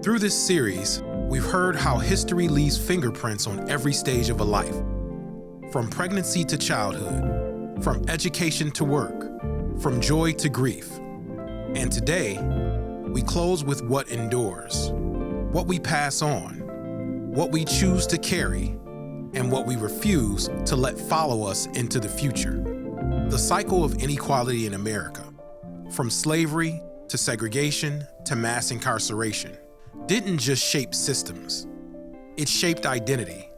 Through this series, we've heard how history leaves fingerprints on every stage of a life, from pregnancy to childhood, from education to work, from joy to grief. And today, we close with what endures, what we pass on, what we choose to carry, and what we refuse to let follow us into the future. The cycle of inequality in America, from slavery to segregation to mass incarceration, didn't just shape systems. It shaped identity.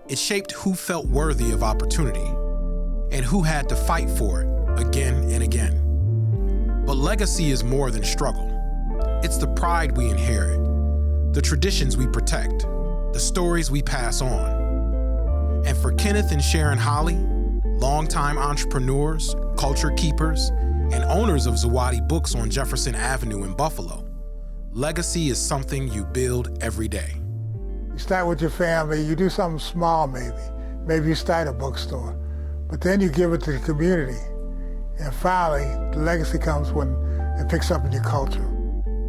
It shaped who felt worthy of opportunity and who had to fight for it again and again. But legacy is more than struggle. It's the pride we inherit, the traditions we protect, the stories we pass on. And for Kenneth and Sharon Holley, longtime entrepreneurs, culture keepers, and owners of Zawadi Books on Jefferson Avenue in Buffalo, legacy is something you build every day. You start with your family, you do something small maybe. Maybe you start a bookstore, but then you give it to the community. And finally, the legacy comes when it picks up in your culture.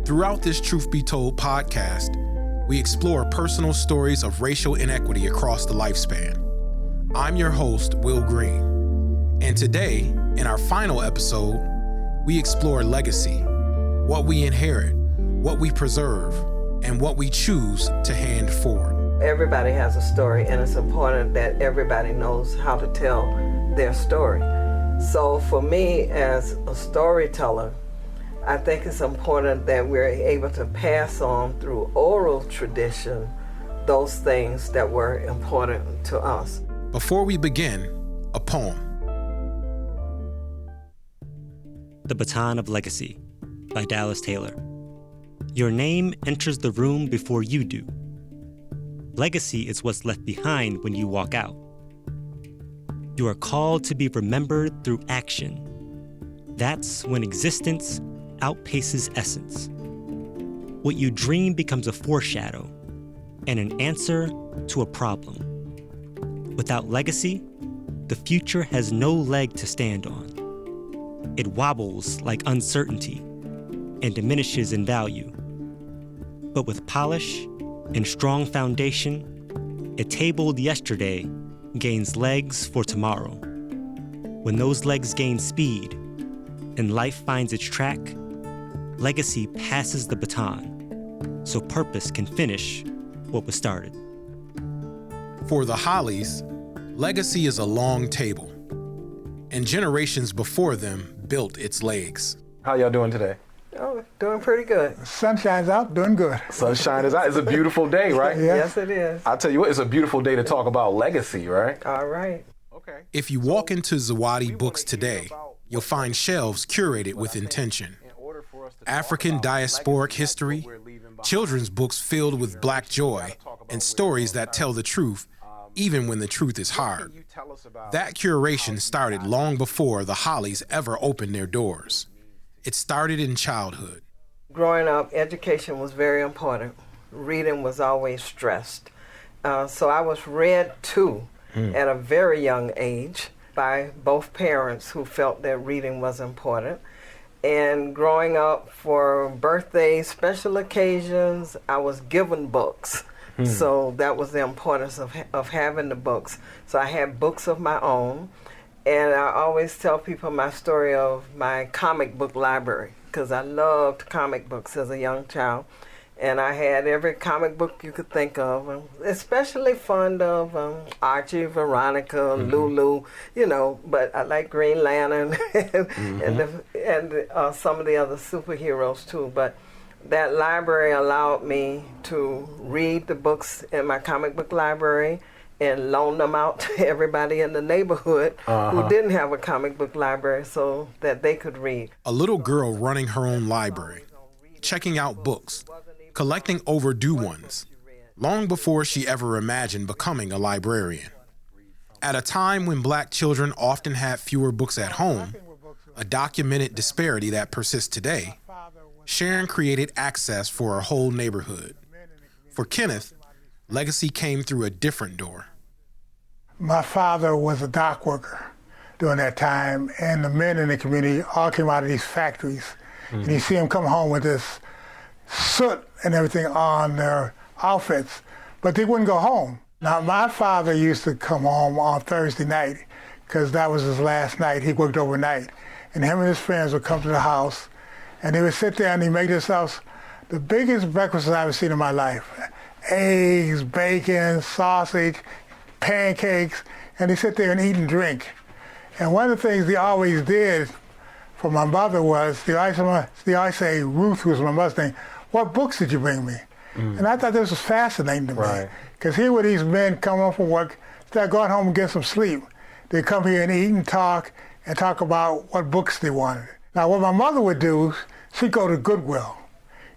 Throughout this Truth Be Told podcast, we explore personal stories of racial inequity across the lifespan. I'm your host, Wil Green. And today, in our final episode, we explore legacy, what we inherit, what we preserve, and what we choose to hand forward. Everybody has a story, and it's important that everybody knows how to tell their story. So for me, as a storyteller, I think it's important that we're able to pass on through oral tradition those things that were important to us. Before we begin, a poem. The Baton of Legacy by Dallas Taylor. Your name enters the room before you do. Legacy is what's left behind when you walk out. You are called to be remembered through action. That's when existence outpaces essence. What you dream becomes a foreshadow and an answer to a problem. Without legacy, the future has no leg to stand on. It wobbles like uncertainty and diminishes in value. But with polish and strong foundation, a tabled yesterday gains legs for tomorrow. When those legs gain speed and life finds its track, legacy passes the baton so purpose can finish what was started. For the Holleys, legacy is a long table, and generations before them built its legs. How y'all doing today? Oh, doing pretty good. Sun shines out, doing good. Sunshine is out. It's a beautiful day, right? Yeah. Yes, it is. I'll tell you what, it's a beautiful day to talk about legacy, right? All right. Okay. If you walk into Zawadi Books today, you'll find shelves curated with intention. African diasporic history, children's books filled with Black joy, and stories that tell the truth, even when the truth is hard. That curation started long before the Holleys ever opened their doors. It started in childhood. Growing up, education was very important. Reading was always stressed. So I was read to at a very young age by both parents who felt that reading was important. And growing up, for birthdays, special occasions, I was given books. So that was the importance of having the books. So I had books of my own. And I always tell people my story of my comic book library, because I loved comic books as a young child. And I had every comic book you could think of, especially fond of Archie, Veronica, Lulu, but I like Green Lantern and some of the other superheroes too. But that library allowed me to read the books in my comic book library and loan them out to everybody in the neighborhood who didn't have a comic book library so that they could read. A little girl running her own library, checking out books, collecting overdue ones, long before she ever imagined becoming a librarian. At a time when Black children often had fewer books at home, a documented disparity that persists today, Sharon created access for a whole neighborhood. For Kenneth, legacy came through a different door. My father was a dock worker during that time, and the men in the community all came out of these factories. And you see them come home with this soot and everything on their outfits, but they wouldn't go home. Now, my father used to come home on Thursday night because that was his last night. He worked overnight. And him and his friends would come to the house, and they would sit there and he'd make themselves the biggest breakfast I've ever seen in my life. Eggs, bacon, sausage, pancakes, and they sit there and eat and drink. And one of the things they always did for my mother was, they always say, Ruth, who was my mother's name, what books did you bring me? And I thought this was fascinating to me, because here were these men come home from work, start going home and get some sleep. They come here and eat and talk about what books they wanted. Now, what my mother would do, she'd go to Goodwill.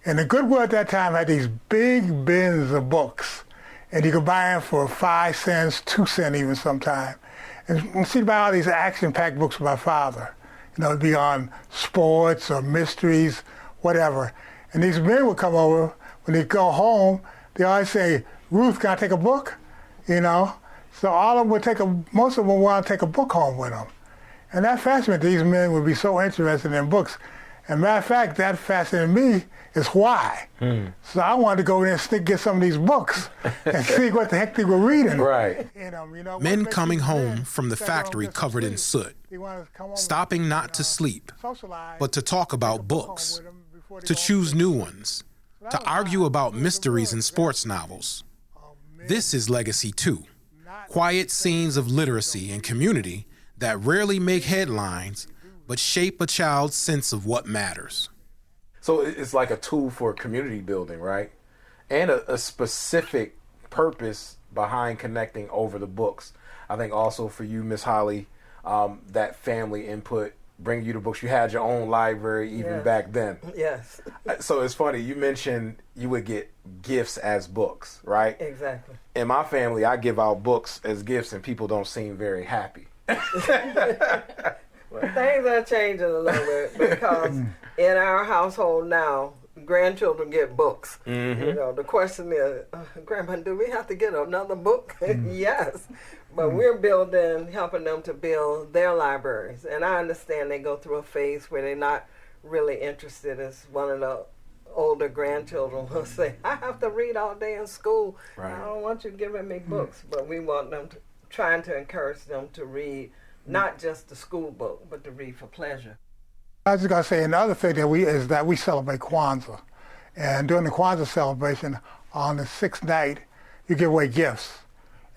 And the Goodwill at that time had these big bins of books, and you could buy them for 5 cents, 2 cents even sometime. And she'd buy all these action-packed books for my father. You know, it'd be on sports or mysteries, whatever. And these men would come over. When they go home, they always say, Ruth, can I take a book? You know? So all of them would most of them would want to take a book home with them. And that fascinated these men would be so interested in books. And matter of fact, that fascinated me is why. So I wanted to go in and get some of these books and see what the heck they were reading. Right. Men coming home from the factory covered in soot, stopping not to sleep, but to talk about books, to choose new ones, to argue about mysteries in sports novels. This is legacy too. Quiet scenes of literacy and community that rarely make headlines, but shape a child's sense of what matters. So it's like a tool for community building, right? And a specific purpose behind connecting over the books. I think also for you, Miss Holley, that family input, bring you the books. You had your own library even back then. Yes. So it's funny, you mentioned you would get gifts as books, right? Exactly. In my family, I give out books as gifts and people don't seem very happy. Well, things are changing a little bit because in our household now, grandchildren get books. You know, the question is, Grandma, do we have to get another book? Yes. But we're helping them to build their libraries. And I understand they go through a phase where they're not really interested, as one of the older grandchildren will say, I have to read all day in school. Right. I don't want you giving me books. But we want them trying to encourage them to read not just the school book, but to read for pleasure. I was just going to say another thing that we celebrate Kwanzaa. And during the Kwanzaa celebration, on the 6th night, you give away gifts.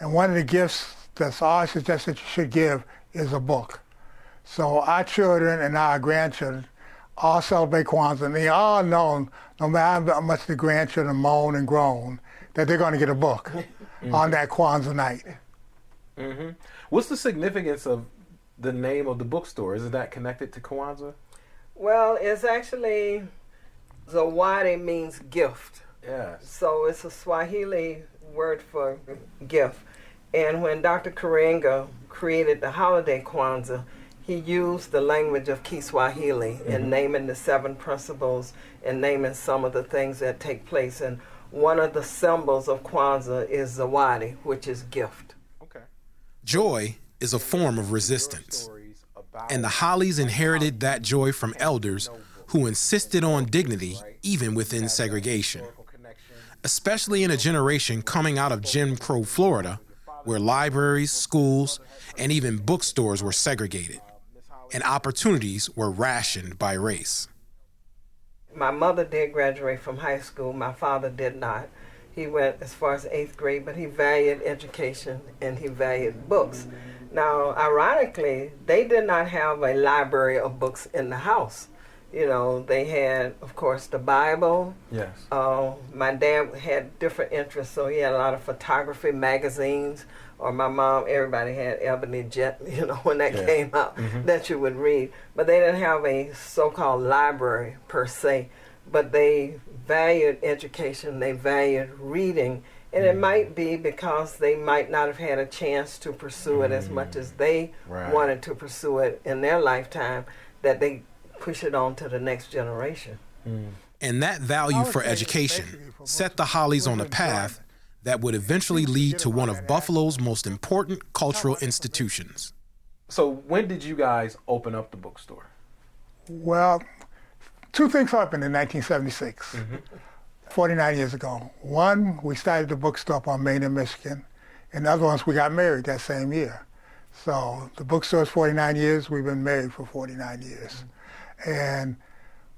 And one of the gifts that's always suggested you should give is a book. So our children and our grandchildren all celebrate Kwanzaa, and they all know, no matter how much the grandchildren moan and groan, that they're going to get a book on that Kwanzaa night. What's the significance of the name of the bookstore? Is that connected to Kwanzaa? Well, it's actually, Zawadi means gift. Yes. So it's a Swahili word for gift. And when Dr. Karenga created the holiday Kwanzaa, he used the language of Kiswahili in naming the 7 principles and naming some of the things that take place. And one of the symbols of Kwanzaa is Zawadi, which is gift. Okay. Joy is a form of resistance. And the Holleys inherited that joy from elders who insisted on dignity even within segregation, especially in a generation coming out of Jim Crow Florida, where libraries, schools, and even bookstores were segregated, and opportunities were rationed by race. My mother did graduate from high school. My father did not. He went as far as 8th grade, but he valued education and he valued books. Now, ironically, they did not have a library of books in the house. You know, they had, of course, the Bible. Yes. My dad had different interests, so he had a lot of photography magazines. Or my mom, everybody had Ebony Jet, you know, when that came out, that you would read. But they didn't have a so-called library per se. But they valued education, they valued reading. And it might be because they might not have had a chance to pursue it as much as they wanted to pursue it in their lifetime, that they push it on to the next generation. And that value for education set the Holleys on a path that would eventually lead to one of Buffalo's most important cultural institutions. So when did you guys open up the bookstore? Well, Two things happened in 1976, 49 years ago. One, we started the bookstore up on Main and Michigan, and the other ones, we got married that same year. So the bookstore is 49 years, we've been married for 49 years. And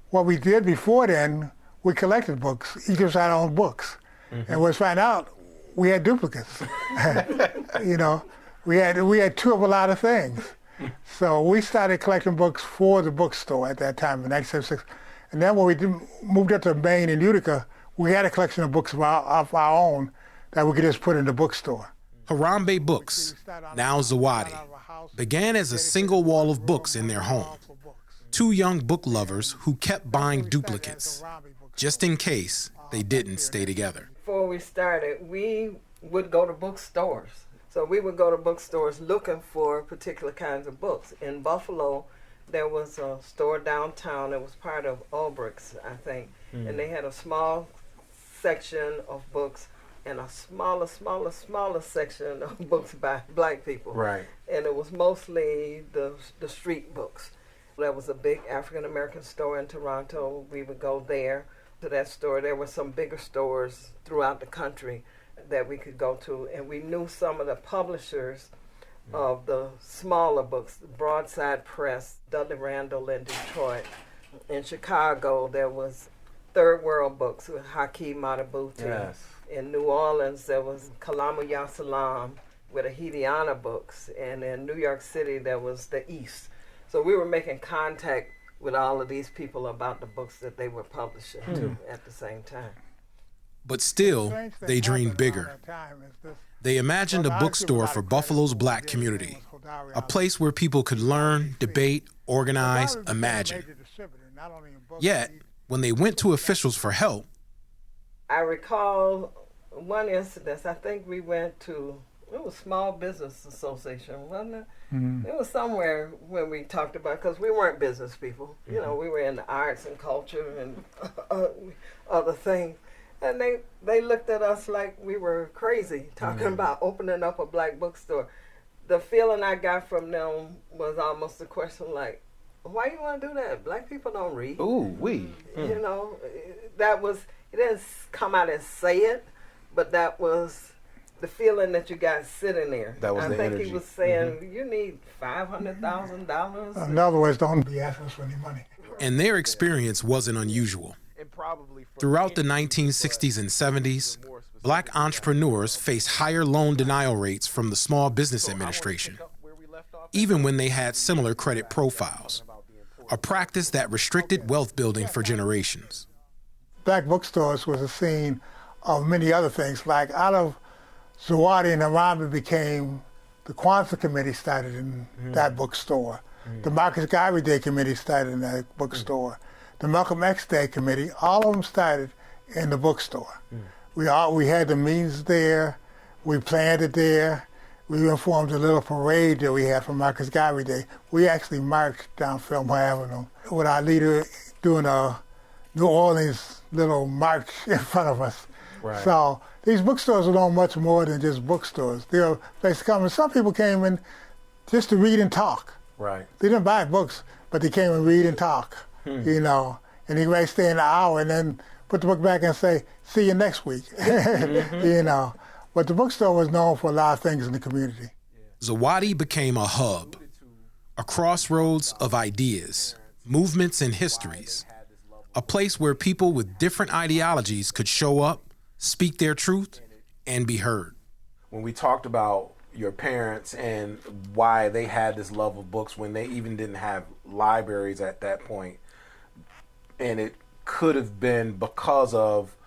what we did before then, we collected books. Each of us had our own books. And we found out we had duplicates. You know, we had two of a lot of things. So we started collecting books for the bookstore at that time in 1976. And then when we moved up to Maine and Utica, we had a collection of books of our own that we could just put in the bookstore. Harambe Books, now Zawadi, began as a single wall of books in their home. Two young book lovers who kept buying duplicates, just in case they didn't stay together. Before we started, we would go to bookstores. So we would go to bookstores looking for particular kinds of books. In Buffalo, there was a store downtown that was part of Ulbricht's, I think, and they had a small section of books and a smaller section of books by black people. Right. And it was mostly the street books. There was a big African-American store in Toronto. We would go there to that store. There were some bigger stores throughout the country that we could go to, and we knew some of the publishers of the smaller books, Broadside Press, Dudley Randall in Detroit. In Chicago, there was Third World Books with Hakeem Matabuti. Yes. In New Orleans, there was Kalamu Yasalam with Ahidiana Books. And in New York City, there was The East. So we were making contact with all of these people about the books that they were publishing too at the same time. But still, they dreamed bigger. They imagined a bookstore for Buffalo's black community, a place where people could learn, debate, organize, imagine. Yet, when they went to officials for help, I recall one incident. I think we went to, it was Small Business Association, wasn't it? It was somewhere when we talked about, because we weren't business people. You know, we were in the arts and culture and other things. And they looked at us like we were crazy, talking about opening up a black bookstore. The feeling I got from them was almost a question like, why you want to do that? Black people don't read. Ooh, we. You know, that was, it didn't come out and say it, but that was the feeling that you got sitting there. That was I the think energy. he was saying, you need $500,000. In other words, don't be asking us for any money. and their experience wasn't unusual. Throughout the 1960s and 70s, black entrepreneurs faced higher loan denial rates from the Small Business Administration, even when they had similar credit profiles, a practice that restricted wealth building for generations. Black bookstores was a scene of many other things. Like out of Zawadi and Harambe became the Kwanzaa Committee started in that bookstore. The Marcus Garvey Day Committee started in that bookstore. The Malcolm X Day Committee, all of them started in the bookstore. We had the meetings there. We planned it there. We even formed a little parade that we had for Marcus Garvey Day. We actually marched down Fillmore Avenue with our leader doing a New Orleans little march in front of us. Right. So these bookstores were no much more than just bookstores. They were places to come, and some people came in just to read and talk. Right. They didn't buy books, but they came and read and talk, you know. And they might stay an hour and then put the book back and say, see you next week, you know. But the bookstore was known for a lot of things in the community. Zawadi became a hub, a crossroads of ideas, movements, and histories, a place where people with different ideologies could show up, speak their truth, and be heard. When we talked about your parents and why they had this love of books when they even didn't have libraries at that point, and it could have been because of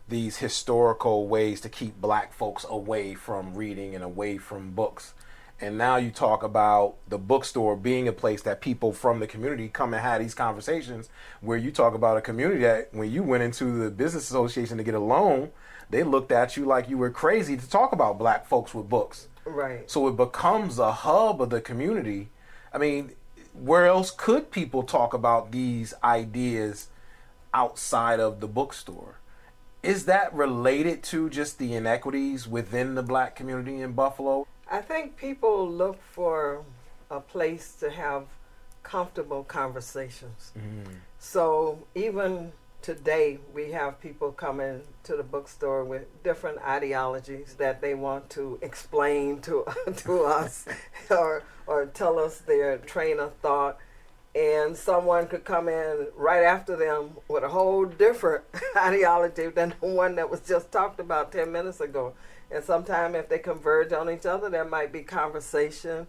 these historical ways to keep black folks away from reading and away from books. And now you talk about the bookstore being a place that people from the community come and have these conversations, where you talk about a community that when you went into the business association to get a loan, they looked at you like you were crazy to talk about black folks with books. Right. So it becomes a hub of the community. I mean, where else could people talk about these ideas outside of the bookstore? Is that related to just the inequities within the black community in Buffalo? I think people look for a place to have comfortable conversations. So even today, we have people coming to the bookstore with different ideologies that they want to explain to us or tell us their train of thought. And someone could come in right after them with a whole different ideology than the one that was just talked about 10 minutes ago. And sometimes if they converge on each other, there might be conversation,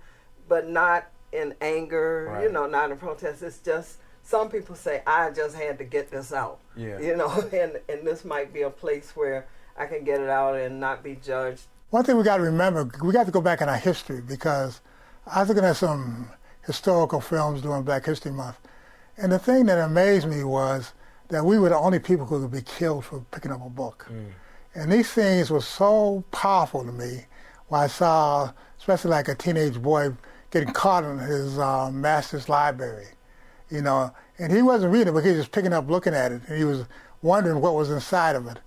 but not in anger, right. Not in protest. It's just, some people say, I just had to get this out, yeah. And this might be a place where I can get it out and not be judged. One thing we got to remember, we got to go back in our history, because I was looking at some historical films during Black History Month, and the thing that amazed me was that we were the only people who could be killed for picking up a book. And these things were so powerful to me when I saw, especially like a teenage boy getting caught in his master's library, and he wasn't reading it, but he was just picking up, looking at it, and he was wondering what was inside of it.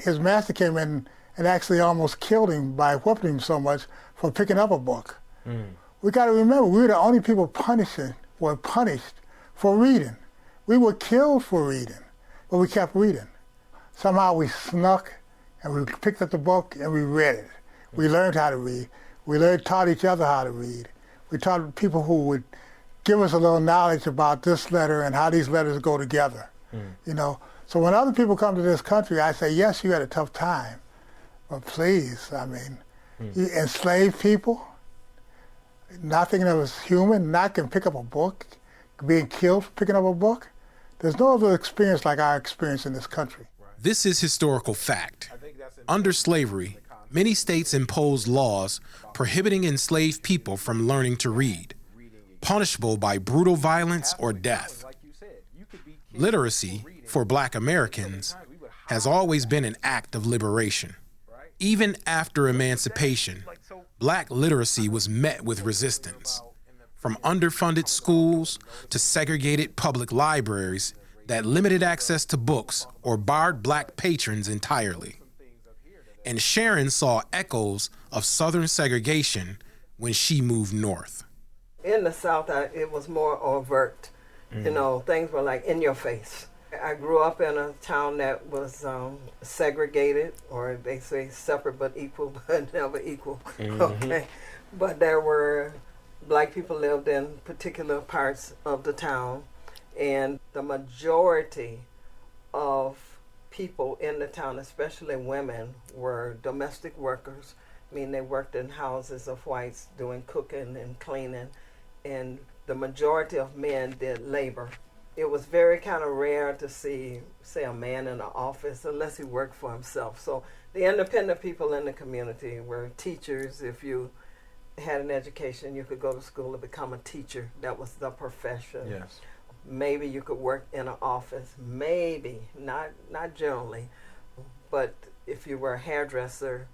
His master came in and actually almost killed him by whipping him so much for picking up a book. We got to remember, we were the only people punished for reading. We were killed for reading, but we kept reading. Somehow we snuck and we picked up the book and we read it. We learned how to read. We taught each other how to read. We taught people who would give us a little knowledge about this letter and how these letters go together. So when other people come to this country, I say, yes, you had a tough time, but please, you enslaved people, nothing that was human, not can pick up a book, being killed for picking up a book. There's no other experience like our experience in this country. This is historical fact. Under slavery, many states imposed laws prohibiting enslaved people from learning to read, punishable by brutal violence or death. Literacy, for Black Americans, has always been an act of liberation. Even after emancipation, Black literacy was met with resistance, from underfunded schools to segregated public libraries that limited access to books or barred Black patrons entirely. And Sharon saw echoes of Southern segregation when she moved north. In the South, it was more overt. Things were like in your face. I grew up in a town that was segregated, or they say separate but equal, but never equal. Okay, but there were Black people lived in particular parts of the town, and the majority of people in the town, especially women, were domestic workers. They worked in houses of whites doing cooking and cleaning, and the majority of men did labor. It was very kind of rare to see, say, a man in an office unless he worked for himself. So the independent people in the community were teachers. If you had an education, you could go to school and become a teacher. That was the profession. Yes. Maybe you could work in an office. Maybe, not generally. But if you were a hairdresser,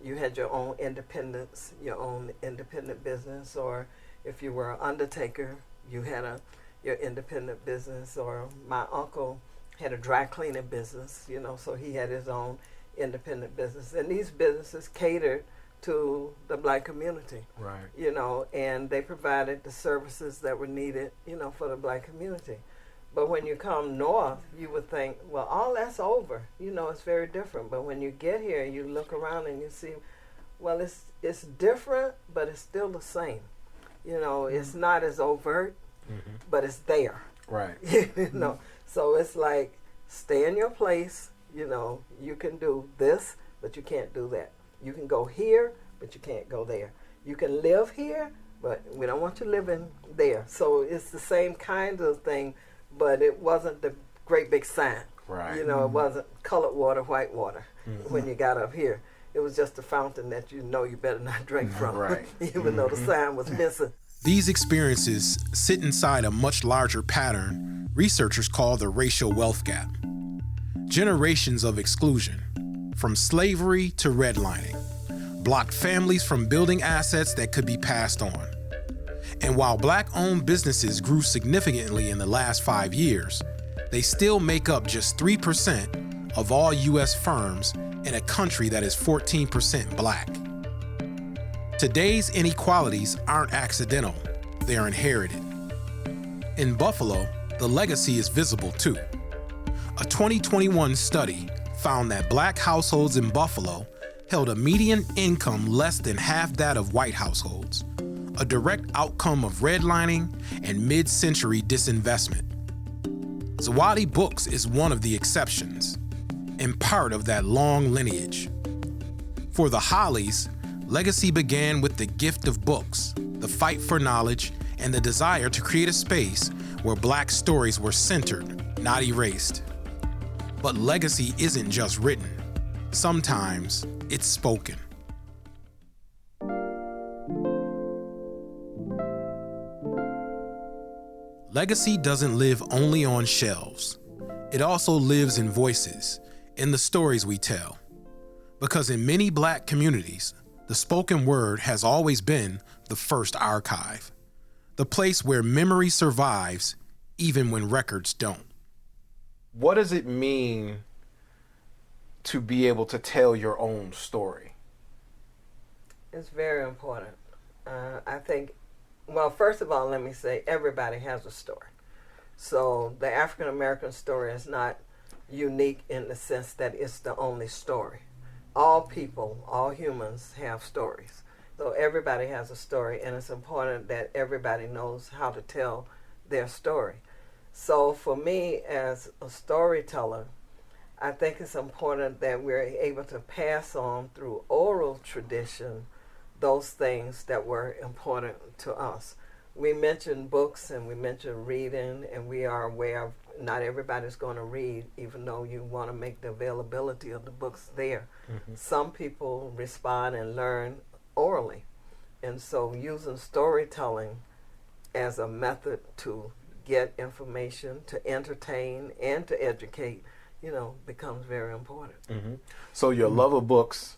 you had your own independence, your own independent business. Or if you were an undertaker, you had your independent business. Or my uncle had a dry cleaning business, so he had his own independent business. And these businesses catered to the Black community, right? And they provided the services that were needed, for the Black community. But when you come north, you would think, well, all that's over. It's very different. But when you get here, you look around and you see, well, it's different, but it's still the same. It's not as overt, but it's there. Right. So it's like, stay in your place. You can do this, but you can't do that. You can go here, but you can't go there. You can live here, but we don't want you living there. So it's the same kind of thing, but it wasn't the great big sign. Right. It wasn't colored water, white water when you got up here. It was just a fountain that you better not drink from, right. Even though the sign was missing. These experiences sit inside a much larger pattern researchers call the racial wealth gap. Generations of exclusion, from slavery to redlining, blocked families from building assets that could be passed on. And while Black-owned businesses grew significantly in the last 5 years, they still make up just 3% of all U.S. firms in a country that is 14% Black. Today's inequalities aren't accidental, they're inherited. In Buffalo, the legacy is visible too. A 2021 study found that Black households in Buffalo held a median income less than half that of white households, a direct outcome of redlining and mid-century disinvestment. Zawadi Books is one of the exceptions, and part of that long lineage. For the Holleys, legacy began with the gift of books, the fight for knowledge, and the desire to create a space where Black stories were centered, not erased. But legacy isn't just written. Sometimes it's spoken. Legacy doesn't live only on shelves. It also lives in voices, in the stories we tell. Because in many Black communities, the spoken word has always been the first archive, the place where memory survives even when records don't. What does it mean to be able to tell your own story? It's very important. I think, well, first of all, let me say everybody has a story. So the African American story is not unique in the sense that it's the only story. All people, all humans have stories. So everybody has a story, and it's important that everybody knows how to tell their story. So for me as a storyteller, I think it's important that we're able to pass on through oral tradition those things that were important to us. We mentioned books and we mentioned reading, and we are aware of not everybody's going to read, even though you want to make the availability of the books there. Mm-hmm. Some people respond and learn orally. And so using storytelling as a method to get information, to entertain, and to educate, becomes very important. Mm-hmm. So your love of books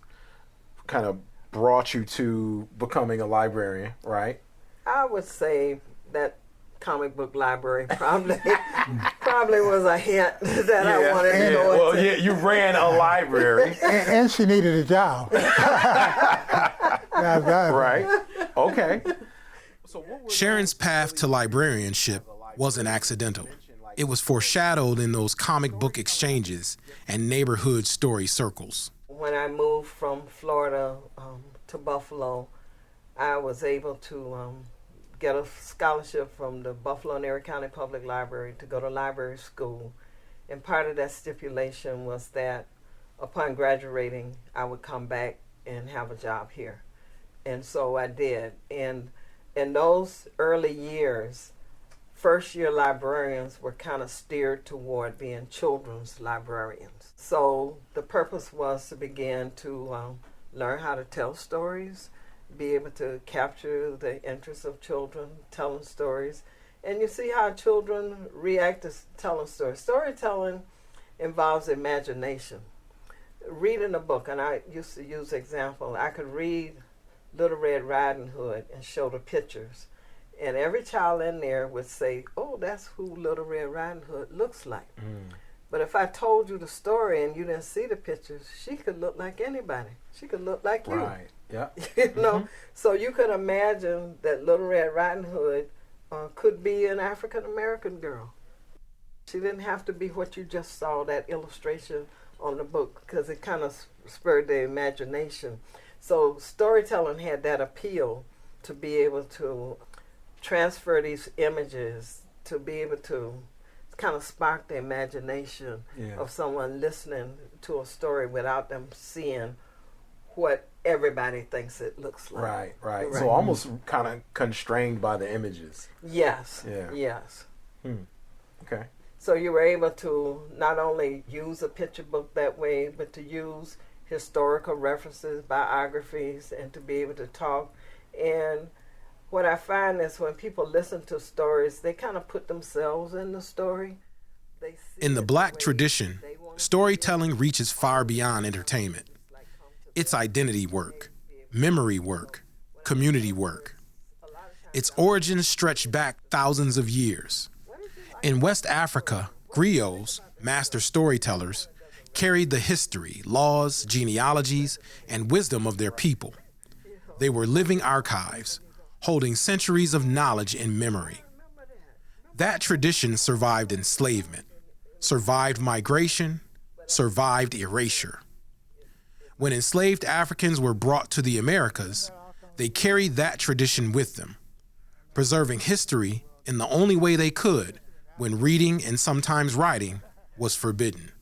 kind of brought you to becoming a librarian, right? I would say that comic book library probably was a hint that I wanted to go into. Well, you ran a library. and she needed a job. Right. Okay. Sharon's path to librarianship wasn't accidental. It was foreshadowed in those comic book exchanges and neighborhood story circles. When I moved from Florida to Buffalo, I was able to get a scholarship from the Buffalo and Erie County Public Library to go to library school. And part of that stipulation was that upon graduating, I would come back and have a job here. And so I did. And in those early years, first-year librarians were kind of steered toward being children's librarians. So the purpose was to begin to learn how to tell stories, be able to capture the interest of children telling stories. And you see how children react to telling stories. Storytelling involves imagination. Reading a book, and I used to use example, I could read Little Red Riding Hood and show the pictures. And every child in there would say, oh, that's who Little Red Riding Hood looks like. Mm. But if I told you the story and you didn't see the pictures, she could look like anybody. She could look like you. Right, yeah. So you could imagine that Little Red Riding Hood could be an African-American girl. She didn't have to be what you just saw, that illustration on the book, because it kind of spurred the imagination. So storytelling had that appeal to be able to transfer these images, to be able to kind of spark the imagination of someone listening to a story without them seeing what everybody thinks it looks like. Right. So almost kind of constrained by the images. Yes. Yeah. Yes. Okay. So you were able to not only use a picture book that way, but to use historical references, biographies, and to be able to talk. And what I find is when people listen to stories, they kind of put themselves in the story. In the Black tradition, storytelling reaches far beyond entertainment. It's identity work, memory work, community work. Its origins stretch back thousands of years. In West Africa, griots, master storytellers, carried the history, laws, genealogies, and wisdom of their people. They were living archives, holding centuries of knowledge and memory. That tradition survived enslavement, survived migration, survived erasure. When enslaved Africans were brought to the Americas, they carried that tradition with them, preserving history in the only way they could when reading and sometimes writing was forbidden.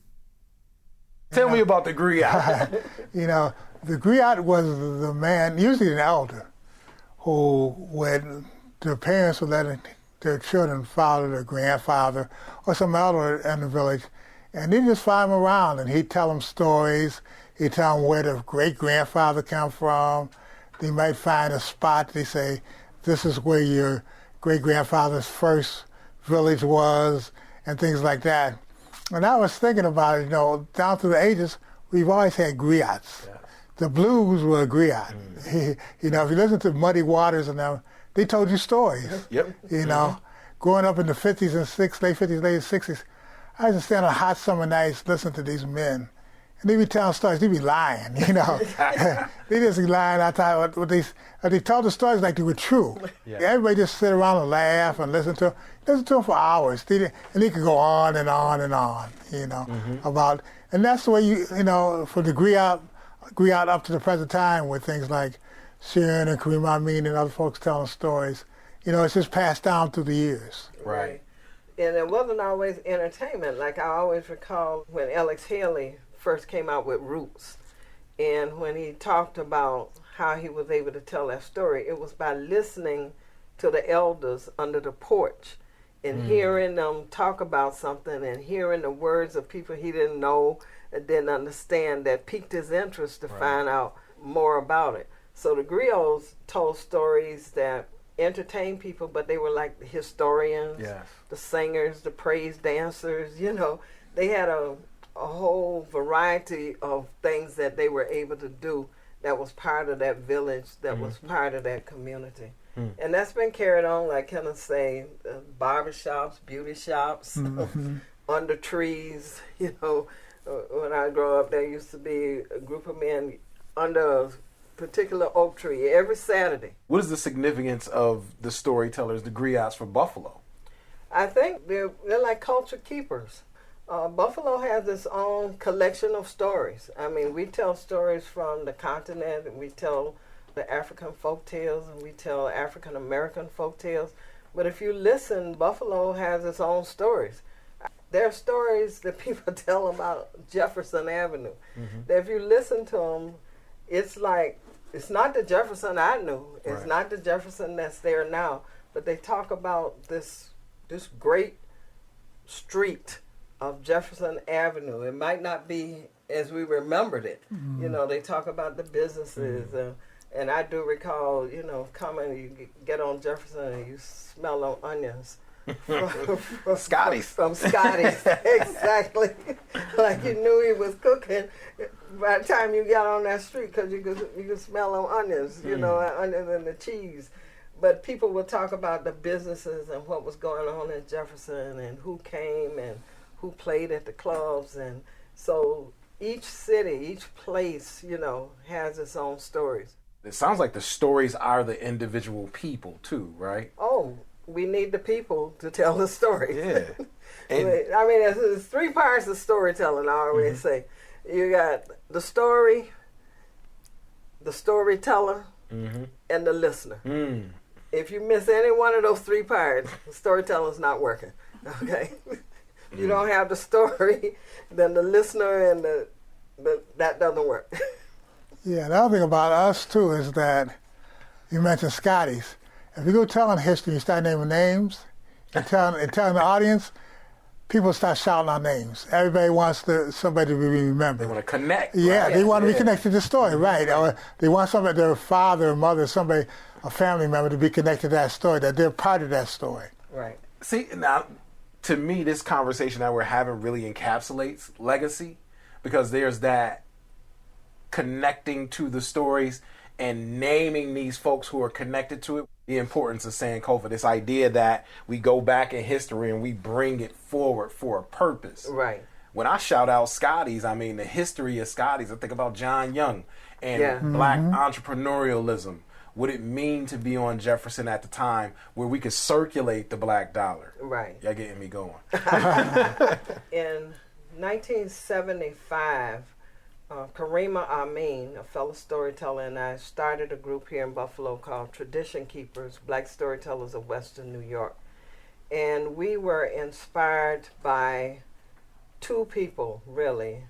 Tell me about the griot. The griot was the man, usually an elder, who when their parents would let their children follow their grandfather or some elder in the village, and he'd just follow them around, and he'd tell them stories. He'd tell them where their great-grandfather come from. They might find a spot, they say, this is where your great-grandfather's first village was, and things like that. And I was thinking about it, down through the ages, we've always had griots. Yes. The blues were a griot. If you listen to Muddy Waters and them, they told you stories. Yep. Growing up in the 50s and late 50s, late 60s, I used to stand on hot summer nights listening to these men. And they'd be telling stories, they'd be lying, They just be lying. I thought they told the stories like they were true. Yeah. Everybody just sit around and laugh and listen to them for hours. And they could go on and on and on, about, and that's the way for the griot up to the present time with things like Sharon and Kareem Amin and other folks telling stories. It's just passed down through the years. Right. And it wasn't always entertainment. Like I always recall when Alex Haley first came out with Roots, and when he talked about how he was able to tell that story, it was by listening to the elders under the porch and hearing them talk about something and hearing the words of people he didn't know and didn't understand that piqued his interest to find out more about it. So the griots told stories that entertained people, but they were like the historians, the singers, the praise dancers, they had a whole variety of things that they were able to do that was part of that village, that was part of that community. And that's been carried on, like Kenneth say, barbershops, beauty shops, under trees. When I grew up, there used to be a group of men under a particular oak tree every Saturday. What is the significance of the storytellers, the griots, for Buffalo? I think they're like culture keepers. Buffalo has its own collection of stories. I mean, we tell stories from the continent, and we tell the African folk tales, and we tell African American folk tales. But if you listen, Buffalo has its own stories. There are stories that people tell about Jefferson Avenue. That if you listen to them, it's like, it's not the Jefferson I knew. It's not the Jefferson that's there now. But they talk about this great street of Jefferson Avenue. It might not be as we remembered it. They talk about the businesses. And I do recall, coming, you get on Jefferson and you smell on onions. From Scotty's. From Scotty's, exactly. Like you knew he was cooking by the time you got on that street, because you could smell on onions, onions and the cheese. But people would talk about the businesses and what was going on in Jefferson and who came and who played at the clubs. And so each city, each place, has its own stories. It sounds like the stories are the individual people too, right? Oh, we need the people to tell the stories. Yeah. And I mean, there's three parts of storytelling, I always say. You got the story, the storyteller, and the listener. If you miss any one of those three parts, storytelling's not working, okay? You don't have the story, then the listener and that doesn't work. Yeah, the other thing about us, too, is that you mentioned Scotty's. If you go telling history, you start naming names, and telling the audience, people start shouting out names. Everybody wants somebody to be remembered. They want to connect. Yeah, right? They want to be connected to the story, right? Or they want somebody, their father or mother, somebody, a family member, to be connected to that story, that they're part of that story. Right. See, now, to me, this conversation that we're having really encapsulates legacy, because there's that connecting to the stories and naming these folks who are connected to it. The importance of Sankofa, this idea that we go back in history and we bring it forward for a purpose. Right. When I shout out Scotty's, I mean the history of Scotty's. I think about John Young and black entrepreneurialism. what it mean to be on Jefferson at the time, where we could circulate the black dollar. Right. Y'all getting me going. In 1975, Karima Amin, a fellow storyteller, and I started a group here in Buffalo called Tradition Keepers, Black Storytellers of Western New York. And we were inspired by two people, really.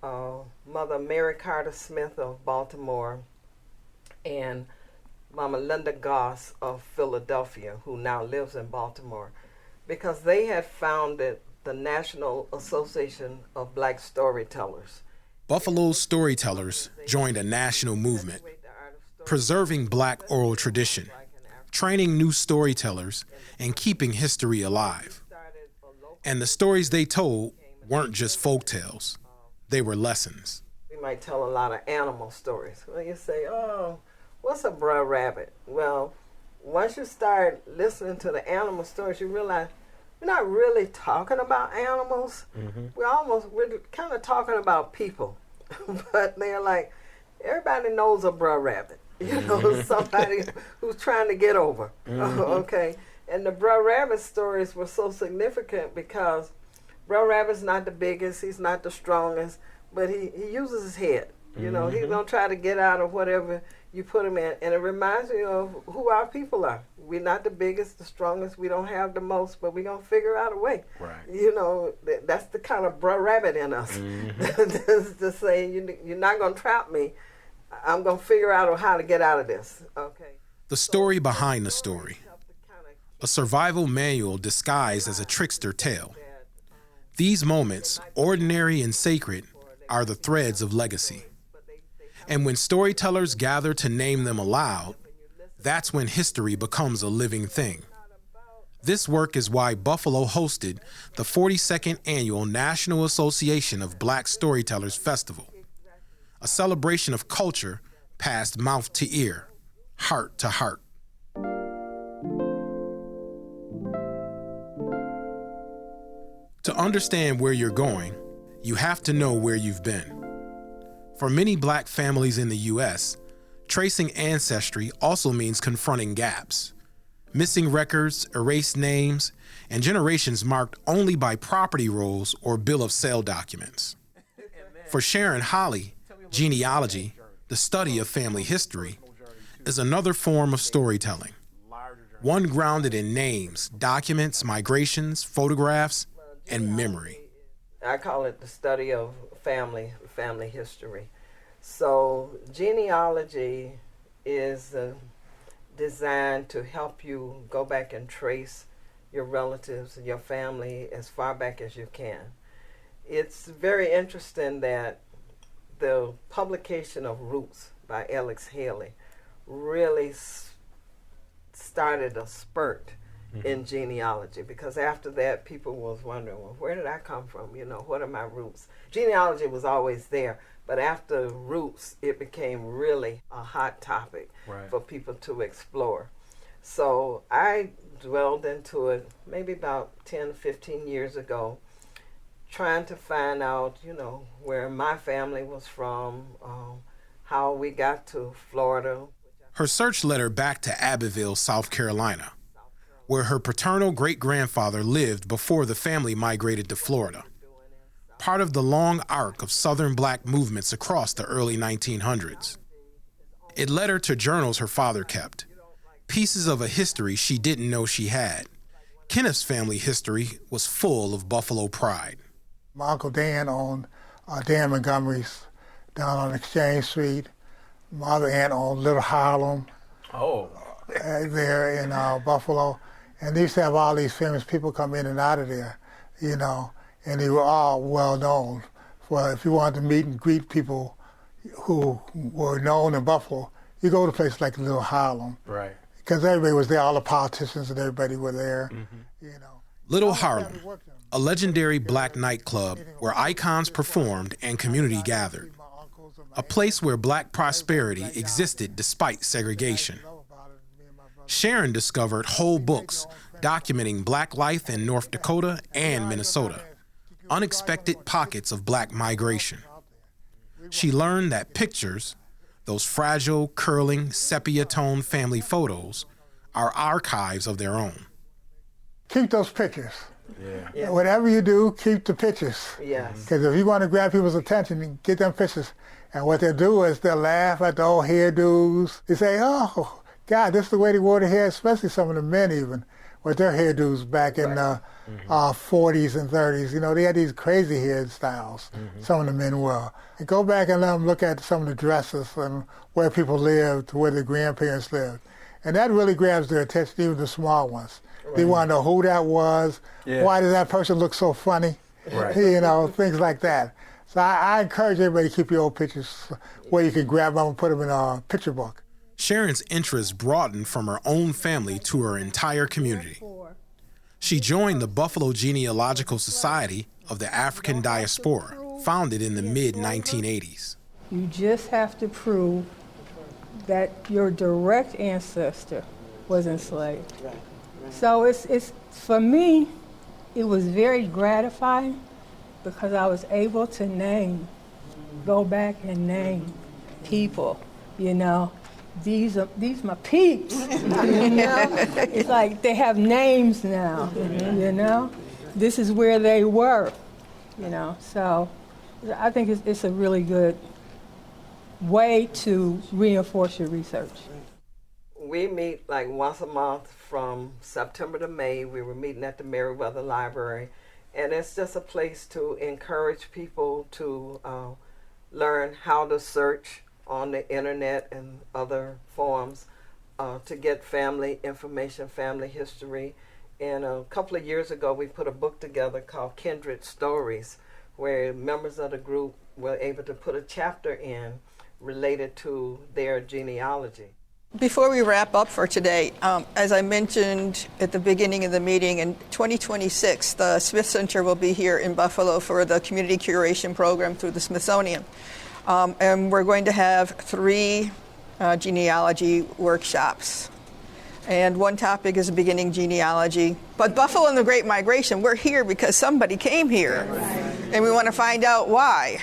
Mother Mary Carter Smith of Baltimore and Mama Linda Goss of Philadelphia, who now lives in Baltimore, because they had founded the National Association of Black Storytellers. Buffalo's storytellers joined a national movement, preserving Black oral tradition, training new storytellers, and keeping history alive. And the stories they told weren't just folk tales, they were lessons. We might tell a lot of animal stories. Well, you say, oh, what's a bruh rabbit? Well, once you start listening to the animal stories, you realize we're not really talking about animals. Mm-hmm. We're kind of talking about people. But they're like, everybody knows a bruh rabbit. You know, somebody who's trying to get over. Mm-hmm. Okay. And the bruh rabbit stories were so significant because bruh rabbit's not the biggest, he's not the strongest, but he uses his head. You know, he's going to try to get out of whatever you put him in. And it reminds me of who our people are. We're not the biggest, the strongest, we don't have the most, but we're going to figure out a way. Right. You know, that's the kind of bruh rabbit in us. To say, you're not going to trap me. I'm going to figure out how to get out of this. Okay. The story behind the story. A survival manual disguised as a trickster tale. These moments, ordinary and sacred, are the threads of legacy. And when storytellers gather to name them aloud, that's when history becomes a living thing. This work is why Buffalo hosted the 42nd Annual National Association of Black Storytellers Festival, a celebration of culture passed mouth to ear, heart to heart. To understand where you're going, you have to know where you've been. For many Black families in the U.S., tracing ancestry also means confronting gaps, missing records, erased names, and generations marked only by property rolls or bill of sale documents. For Sharon Holley, genealogy, the study of family history, is another form of storytelling, one grounded in names, documents, migrations, photographs, and memory. I call it the study of family history. So genealogy is designed to help you go back and trace your relatives and your family as far back as you can. It's very interesting that the publication of Roots by Alex Haley really started a spurt in genealogy, because after that people was wondering, well, where did I come from? You know, what are my roots? Genealogy was always there, but after Roots, it became really a hot topic for people to explore. So I dwelled into it maybe about 10, 15 years ago, trying to find out, you know, where my family was from, how we got to Florida. Her search led her back to Abbeville, South Carolina, where her paternal great-grandfather lived before the family migrated to Florida, part of the long arc of Southern Black movements across the early 1900s. It led her to journals her father kept, pieces of a history she didn't know she had. Kenneth's family history was full of Buffalo pride. My Uncle Dan owned Dan Montgomery's down on Exchange Street. My other aunt owned Little Harlem there in Buffalo. And they used to have all these famous people come in and out of there, you know, and they were all well known. For if you wanted to meet and greet people who were known in Buffalo, you go to places like Little Harlem. Right. Because everybody was there, all the politicians and everybody were there, you know. Little Harlem, a legendary Black nightclub where icons performed and community gathered. A place where Black prosperity existed despite segregation. Sharon discovered whole books documenting Black life in North Dakota and Minnesota, unexpected pockets of Black migration. She learned that pictures, Those fragile, curling, sepia-toned family photos are archives of their own. Keep those pictures. Yeah. Whatever you do, keep the pictures. Yes. Because if you want to grab people's attention, get them pictures. And what they'll do is they'll laugh at the old hairdos. They say, oh, God, this is the way they wore their hair, especially some of the men even, with their hairdos back in the 40s and 30s. You know, they had these crazy hairstyles, some of the men were. And go back and let them look at some of the dresses and where people lived, where their grandparents lived. And that really grabs their attention, even the small ones. Right. They want to know who that was, why does that person look so funny, you know, things like that. So I encourage everybody to keep your old pictures where you can grab them and put them in a picture book. Sharon's interests broadened from her own family to her entire community. She joined the Buffalo Genealogical Society of the African Diaspora, founded in the mid-1980s. You just have to prove that your direct ancestor was enslaved. So it's for me, it was very gratifying because I was able to go back and name people, you know. These my peeps, you know. It's like they have names now, you know. This is where they were, you know. So I think it's a really good way to reinforce your research. We meet like once a month from September to May. We were meeting at the Meriwether Library, and it's just a place to encourage people to learn how to search on the internet and other forums to get family information, family history. And a couple of years ago, we put a book together called Kindred Stories, where members of the group were able to put a chapter in related to their genealogy. Before we wrap up for today, as I mentioned at the beginning of the meeting, in 2026, the Smith Center will be here in Buffalo for the community curation program through the Smithsonian. And we're going to have 3 genealogy workshops. And one topic is beginning genealogy. But Buffalo and the Great Migration, we're here because somebody came here. And we want to find out why.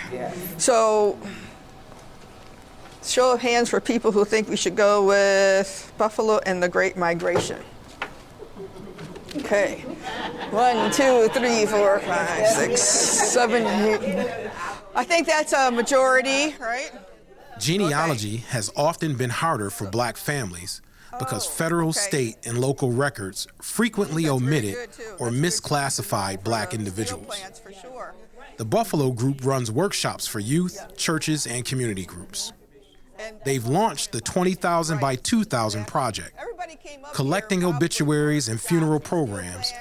So, show of hands for people who think we should go with Buffalo and the Great Migration. Okay. 1, 2, 3, 4, 5, 6, 7, 8. I think that's a majority, right? Genealogy has often been harder for Black families because federal, state, and local records frequently omitted or misclassified Black individuals. The Buffalo group runs workshops for youth, churches, and community groups. They've launched the 20,000 by 2,000 project, collecting obituaries and funeral programs,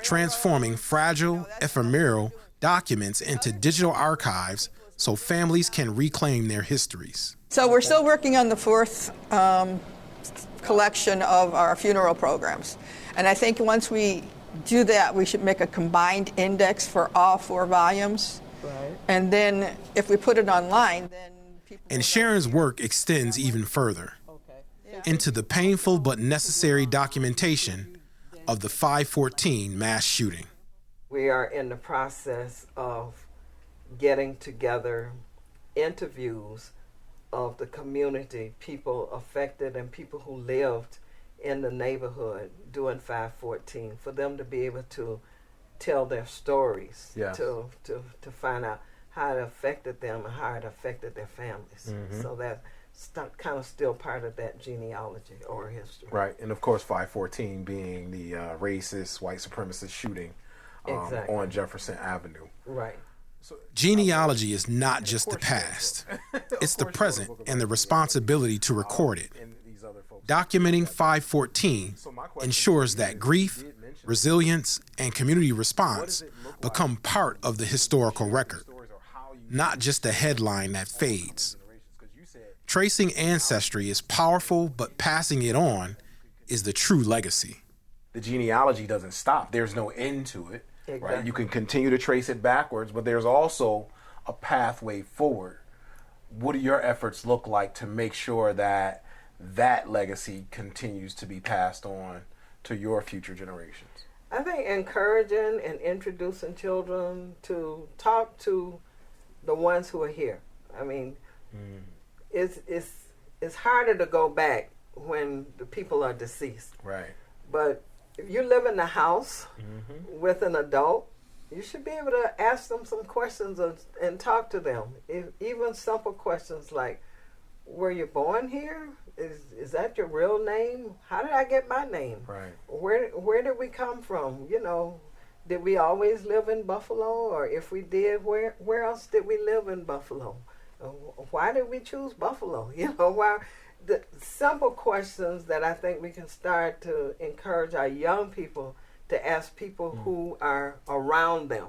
transforming fragile, ephemeral documents into digital archives so families can reclaim their histories. So we're still working on the 4th collection of our funeral programs. And I think once we do that, we should make a combined index for all 4 volumes. Right. And then if we put it online, then people... And Sharon's work extends even further into the painful but necessary documentation of the 5/14 mass shooting. We are in the process of getting together interviews of the community, people affected and people who lived in the neighborhood during 5/14, for them to be able to tell their stories, to find out how it affected them and how it affected their families. So that's kind of still part of that genealogy or history. Right, and of course 5/14 being the racist, white supremacist shooting on Jefferson Avenue. Right. Genealogy is not just the past. It's the present and the responsibility to record it. Documenting 5/14 ensures that grief, resilience, and community response become part of the historical record, not just a headline that fades. Tracing ancestry is powerful, but passing it on is the true legacy. The genealogy doesn't stop. There's no end to it. Exactly. Right? You can continue to trace it backwards, but there's also a pathway forward. What do your efforts look like to make sure that that legacy continues to be passed on to your future generations? I think encouraging and introducing children to talk to the ones who are here. I mean, it's it's harder to go back when the people are deceased. Right. But if you live in the house with an adult, you should be able to ask them some questions and talk to them. Even simple questions like, were you born here? Is that your real name? How did I get my name? Right. Where did we come from? You know, did we always live in Buffalo? Or if we did, where else did we live in Buffalo? Why did we choose Buffalo? You know, why? The simple questions that I think we can start to encourage our young people to ask people who are around them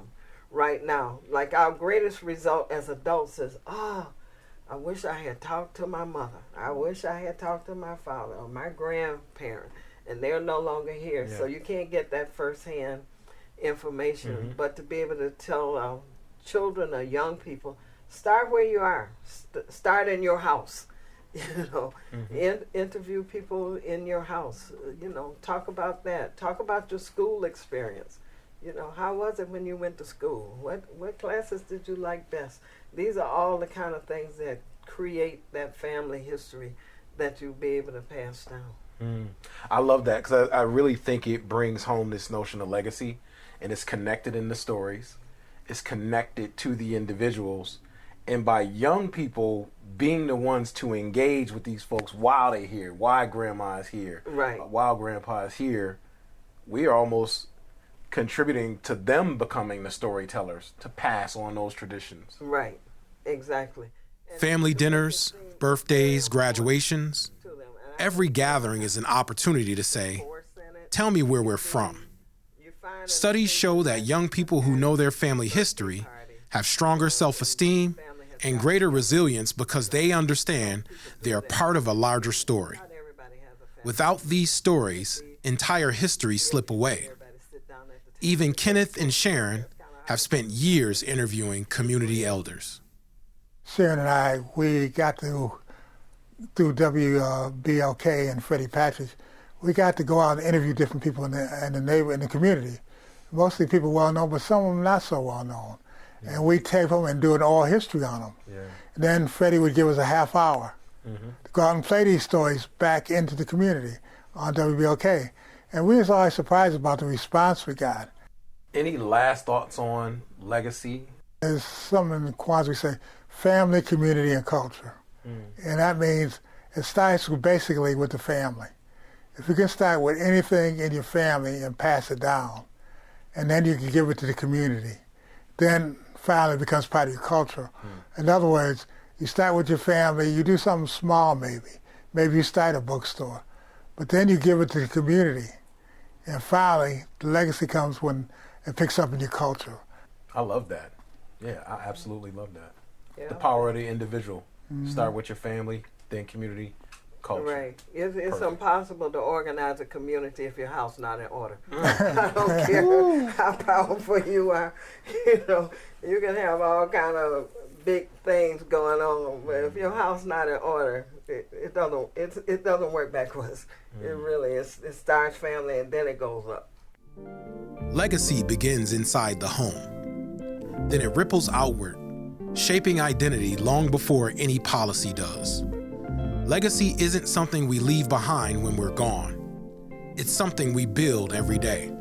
right now. Like our greatest result as adults is, I wish I had talked to my mother. I wish I had talked to my father or my grandparent, and they're no longer here. Yeah. So you can't get that firsthand information. But to be able to tell children or young people, start where you are. Start in your house. You know, interview people in your house. You know, talk about that. Talk about your school experience. You know, how was it when you went to school? What classes did you like best? These are all the kind of things that create that family history that you'll be able to pass down. I love that, because I really think it brings home this notion of legacy, and it's connected in the stories. It's connected to the individuals. And by young people being the ones to engage with these folks while they're here, while grandma is here, right, while grandpa is here, we are almost contributing to them becoming the storytellers to pass on those traditions. Right, exactly. Family dinners, birthdays, graduations. Every gathering is an opportunity to say, tell me where we're from. Studies show that young people who know their family history have stronger self-esteem and greater resilience because they understand they are part of a larger story. Without these stories, entire histories slip away. Even Kenneth and Sharon have spent years interviewing community elders. Sharon and I, we got through WBLK and Freddie Patrick, we got to go out and interview different people in the community. Mostly people well known, but some of them not so well known. And we tape them and do an oral history on them. Yeah. And then Freddie would give us a half hour to go out and play these stories back into the community on WBLK. And we was always surprised about the response we got. Any last thoughts on legacy? There's something in the Kwanzaa we say, family, community, and culture. And that means it starts basically with the family. If you can start with anything in your family and pass it down, and then you can give it to the community, then finally it becomes part of your culture. In other words, you start with your family, you do something small maybe. Maybe you start a bookstore. But then you give it to the community. And finally, the legacy comes when it picks up in your culture. I love that. Yeah, I absolutely love that. Yeah. The power of the individual. Start with your family, then community, culture. Right. It's impossible to organize a community if your house not in order. I don't care how powerful you are. You know, you can have all kind of big things going on, but if your house not in order, it doesn't work backwards. It really is. It starts family and then it goes up. Legacy begins inside the home. Then it ripples outward, shaping identity long before any policy does. Legacy isn't something we leave behind when we're gone. It's something we build every day.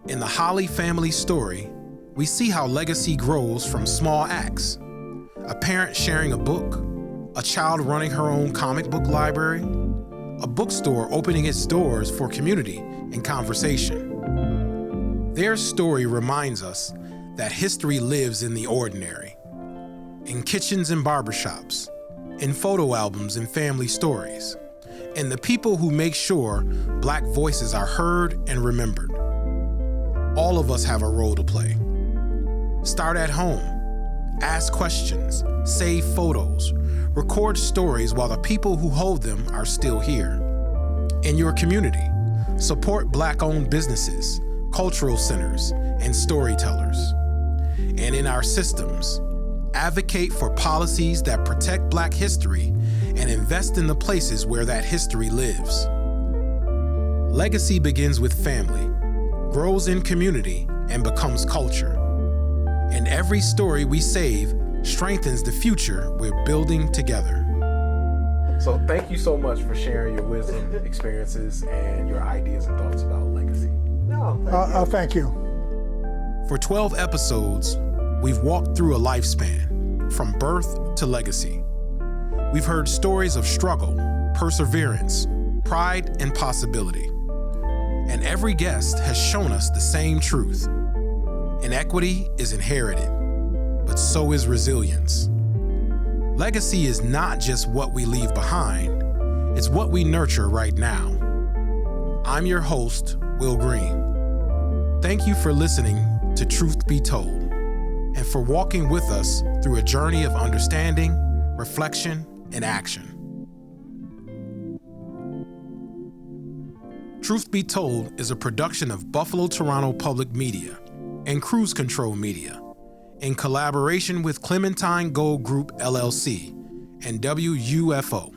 In the Holley family story, we see how legacy grows from small acts. A parent sharing a book, a child running her own comic book library, a bookstore opening its doors for community and conversation. Their story reminds us that history lives in the ordinary, in kitchens and barbershops, in photo albums and family stories, and the people who make sure Black voices are heard and remembered. All of us have a role to play. Start at home. Ask questions, save photos, record stories while the people who hold them are still here. In your community, support Black-owned businesses, cultural centers, and storytellers. And in our systems, advocate for policies that protect Black history and invest in the places where that history lives. Legacy begins with family, grows in community, and becomes culture. And every story we save strengthens the future we're building together. So thank you so much for sharing your wisdom, experiences, and your ideas and thoughts about legacy. No, Thank you. For 12 episodes, we've walked through a lifespan, from birth to legacy. We've heard stories of struggle, perseverance, pride, and possibility. And every guest has shown us the same truth. Inequity is inherited, but so is resilience. Legacy is not just what we leave behind, it's what we nurture right now. I'm your host, Wil Green. Thank you for listening to Truth Be Told, and for walking with us through a journey of understanding, reflection, and action. Truth Be Told is a production of Buffalo Toronto Public Media and Cruise Control Media in collaboration with Clementine Gold Group LLC and WUFO.